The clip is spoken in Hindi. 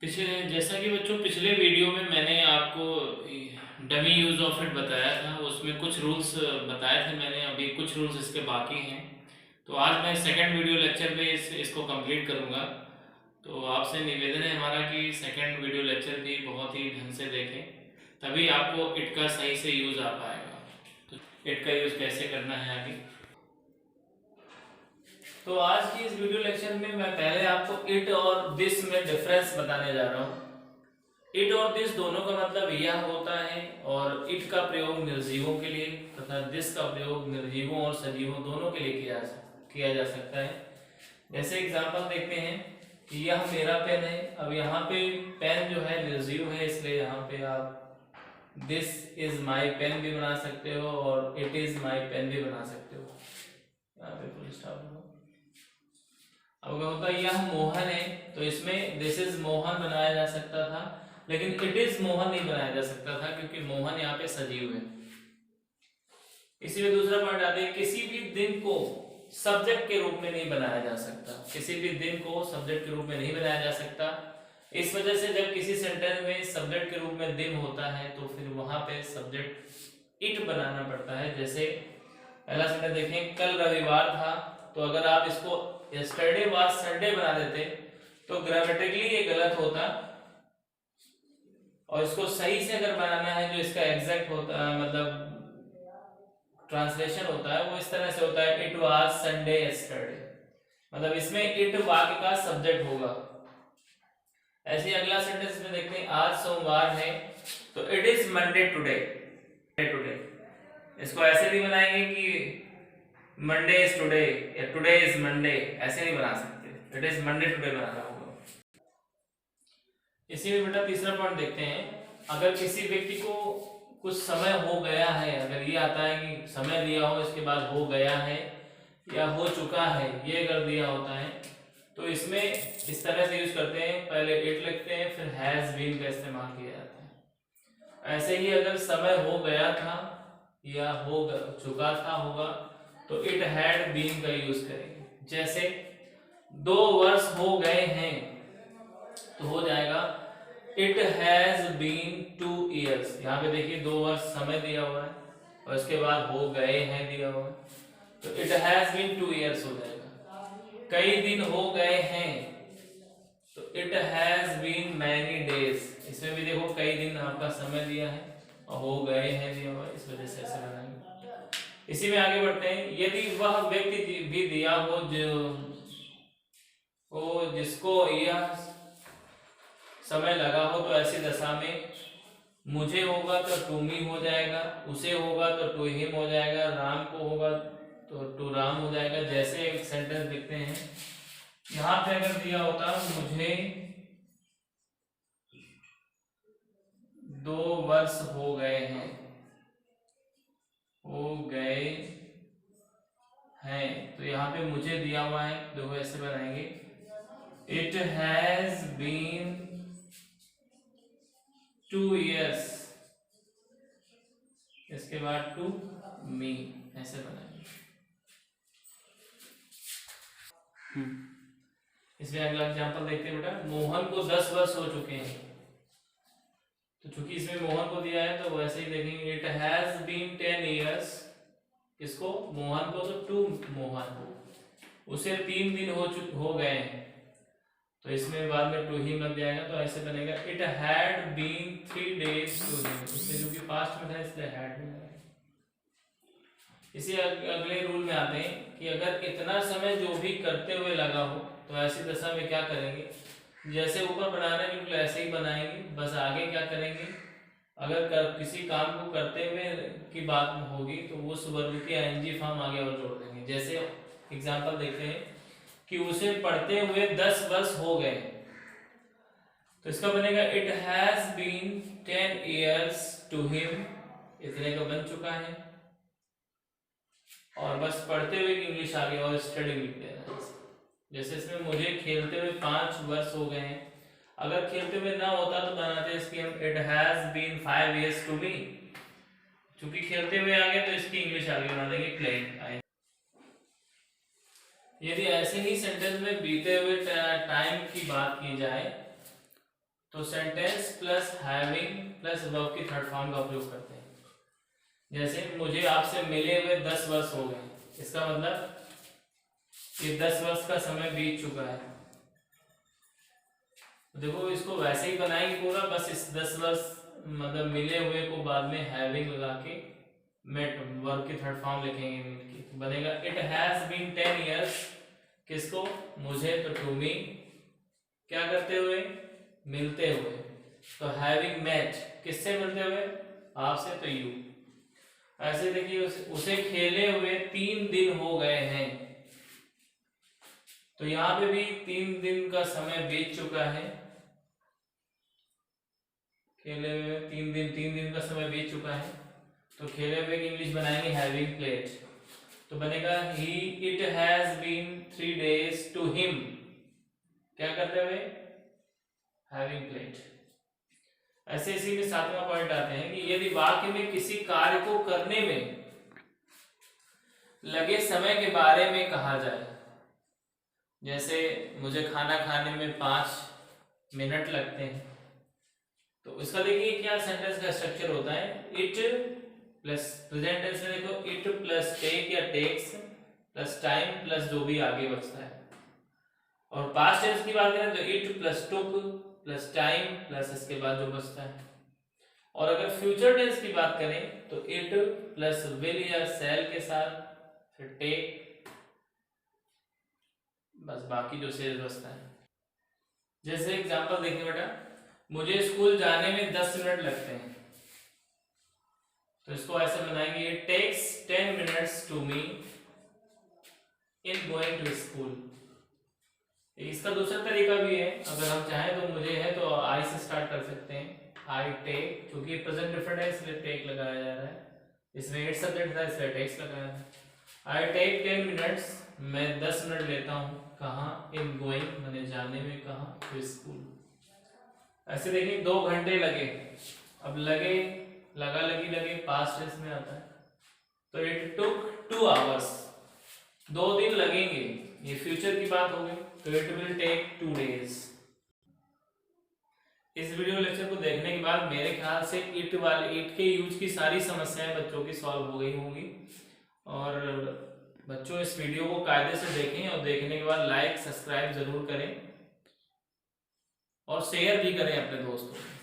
पिछले जैसा कि बच्चों पिछले वीडियो में मैंने आपको डमी यूज़ ऑफ इट बताया था, उसमें कुछ रूल्स बताए थे मैंने। अभी कुछ रूल्स इसके बाकी हैं। तो आज मैं सेकंड वीडियो लेक्चर पे इसको कंप्लीट करूँगा। तो आपसे निवेदन है हमारा कि सेकंड वीडियो लेक्चर भी बहुत ही ढंग से देखें, तभी आपको इट का सही से यूज़ आ पाएगा। तो इट का यूज़ कैसे करना है आगे। तो आज की इस वीडियो लेक्चर में मैं पहले आपको इट और दिस में डिफरेंस बताने जा रहा हूँ। इट और दिस दोनों का मतलब यह होता है, और इट का प्रयोग निर्जीवों के लिए तथा दिस का प्रयोग निर्जीवों और सजीवों दोनों के लिए किया जा सकता है। जैसे एग्जांपल देखते हैं कि यह मेरा पेन है। अब यहाँ पे पेन जो है निर्जीव है, इसलिए यहाँ पे आप दिस इज माई पेन भी बना सकते हो और इट इज माई पेन भी बना सकते हो। यहाँ पे फुल स्टॉप हो। अब क्या होता है, यह मोहन है, तो इसमें दिस इज मोहन बनाया जा सकता था, लेकिन इट इज मोहन नहीं बनाया जा सकता था क्योंकि मोहन यहाँ पे सजीव है। इसी में दूसरा पॉइंट आते हैं, किसी भी दिन को सब्जेक्ट के रूप में नहीं बनाया जा सकता। किसी भी दिन को सब्जेक्ट के रूप में नहीं बनाया जा सकता। इस वजह से जब किसी सेंटेंस में सब्जेक्ट के रूप में दिन होता है तो फिर वहां पे सब्जेक्ट इट बनाना पड़ता है। जैसे पहला सेंटेंस देखें, कल रविवार था, तो अगर आप इसको यस्टरडे वाज संडे बना देते तो ग्रामेटिकली ये गलत होता, और इसको सही से अगर बनाना है, जो इसका एग्जैक्ट होता है मतलब ट्रांसलेशन होता है, वो इस तरह से होता है, इट वाज संडे यस्टरडे। मतलब इसमें इट वाक्य का सब्जेक्ट होगा। ऐसे ही अगला सेंटेंस में देखते हैं, आज सोमवार है, तो it is Monday today. Today इसको ऐसे भी बनाएंगे कि मंडे इज टुडे या टुडे इज मंडे, ऐसे नहीं बना सकते। इट इज मंडे टुडे बनाना होगा। इसी में बेटा तीसरा पॉइंट देखते हैं, अगर किसी व्यक्ति को कुछ समय हो गया है, अगर ये आता है कि समय दिया हो इसके बाद हो गया है या हो चुका है, ये अगर दिया होता है तो इसमें इस तरह से यूज करते हैं, पहले इट लिखते हैं फिर हैज बीन का इस्तेमाल किया जाता है। ऐसे ही अगर समय हो गया था या हो चुका था होगा तो इट हैड बीन का यूज करेंगे। जैसे 2 वर्ष हो गए हैं तो हो जाएगा इट हैज बीन 2 years। यहाँ पे देखिए 2 वर्ष समय दिया हुआ है और इसके बाद हो गए हैं दिया हुआ है, तो इट हैज बीन 2 years हो जाएगा। कई दिन हो गए हैं तो it has been many days. इसमें भी देखो कई दिन आपका समय दिया है और हो गए हैं दिया हुआ है, इस वजह से ऐसे बनाएंगे। इसी में आगे बढ़ते हैं, यदि वह व्यक्ति भी दिया हो जिसको यह समय लगा हो, तो ऐसी दशा में मुझे होगा तो टू मी हो जाएगा, उसे होगा तो टू हिम हो जाएगा, राम को होगा तो टू राम हो जाएगा। जैसे एक सेंटेंस लिखते हैं, यहाँ पे अगर दिया होता मुझे 2 वर्ष हो गए हैं, हो गए हैं, तो यहाँ पे मुझे दिया हुआ है, देखो ऐसे बनाएंगे, इट हैज बीन 2 years, इसके बाद टू मी, ऐसे बनाएंगे। इसमें अगला एग्जांपल देखते हैं बेटा, मोहन को 10 वर्ष हो चुके हैं, तो चूंकि इसमें मोहन को दिया है तो वैसे ही देखेंगे, इट हैज बीन 10 years, इसको मोहन को तो टू मोहन को, उसे 3 दिन हो गए हैं, तो इसमें बाद में टू ही लग जाएगा, तो ऐसे बनेगा, it had been 3 days to him. इसमें जो कि पास्ट में था इसलिए हैड में लगाएंगे। इसी अगले रूल में आते हैं कि अगर इतना समय जो भी करते हुए लगा हो तो ऐसी दशा में क्या करेंगे, जैसे ऊपर बनाना है बिल्कुल ऐसे ही बनाएंगे, बस आगे क्या करेंगे, अगर किसी काम को करते हुए की बात होगी तो उस वर्ग की आईएनजी फॉर्म आगे और जोड़ देंगे। जैसे एग्जांपल देखते हैं कि उसे पढ़ते हुए 10 वर्ष हो गए, तो इसका बनेगा, it has been 10 years to him, इतने का बन चुका है, और बस पढ़ते हुए की इंग्लिश आगे और स्टडी लिख देना। जैसे इसमें मुझे खेलते हुए 5 वर्ष हो गए हैं, अगर खेलते हुए ना होता तो बनाते इसकी हम, it has been 5 years to me, क्योंकि खेलते हुए आ गए तो इसकी इंग्लिश आगे बना देंगे प्लेइंग। यदि ऐसे ही सेंटेंस में बीते हुए टाइम की बात की जाए तो sentence plus having plus verb की थर्ड फॉर्म का उपयोग करते हैं। जैसे मुझे आपसे मिले हुए 10 वर्ष हो गए, इसका मतलब ये 10 वर्ष का समय बीत चुका है। देखो इसको वैसे ही बनाएंगे पूरा, बस इस 10 वर्ष मतलब मिले हुए को बाद में हैविंग लगा के मेट वर्ब की थर्ड फॉर्म लिखेंगे मिलके, तो बनेगा इट हैज बीन 10 years। किसको? मुझे, तो टू मी। क्या करते हुए? मिलते हुए। तो हैविंग मेट, किससे मिलते हुए? आपसे, तो यू। ऐसे देखिए उसे खेले हुए 3 दिन हो गए हैं, तो यहां पे भी 3 दिन का समय बीत चुका है। खेले हुए 3 दिन का समय बीत चुका है, तो खेले हुए की इंग्लिश बनाएंगे हैविंग प्लेड, तो बनेगा ही it has been 3 days to him. क्या करते हुए? Having played. ऐसे इसी में 7वां पॉइंट आते हैं कि यदि वाक्य में किसी कार्य को करने में लगे समय के बारे में कहा जाए, जैसे मुझे खाना खाने में 5 मिनट लगते हैं, तो इसका देखिए क्या सेंटेंस का स्ट्रक्चर होता है। इट प्लस प्रेजेंट टेंस में देखो इट प्लस टेक या टेक्स प्लस टाइम प्लस जो भी आगे बचता है, और पास्ट टेंस की बात करें तो it plus took plus time plus इसके बाद जो बचता है, और अगर फ्यूचर टेंस की बात करें तो इट प्लस विल या सेल के साथ फिर टेक, बस बाकी जो शेष बचता है। जैसे एग्जांपल देखिए बेटा, मुझे स्कूल जाने में 10 मिनट लगते हैं, तो इसको ऐसे बनाएंगे it takes 10 minutes to me in going to school. इसका दूसरा तरीका भी है, अगर हम चाहें तो मुझे है तो आई से स्टार्ट कर सकते हैं। आई टेक, क्योंकि प्रेजेंट डिफरेंट है इसलिए टेक लगाया जा रहा है, इसमें इट सब्जेक्ट था इसलिए टेक्स लगाया है। आई टेक 10 minutes, मैं 10 मिनट लेता हूँ, कहाँ? इन गोइंग मैंने जाने में, कहाँ? To school. ऐसे देखिए 2 घंटे लगे, अब लगे लगा लगी लगे पास्ट टेंस में आता है, तो इट टुक 2 hours, 2 दिन लगेंगे, ये फ्यूचर की बात हो गई, तो इट विल टेक 2 days। इस वीडियो लेक्चर को देखने के बाद मेरे ख्याल से इट के यूज की सारी समस्याएं बच्चों की सॉल्व हो गई होंगी, और बच्चों इस वीडियो को कायदे से देखें, और देखने के बाद लाइक सब्सक्राइब जरूर करें और शेयर भी करें अपने दोस्तों को।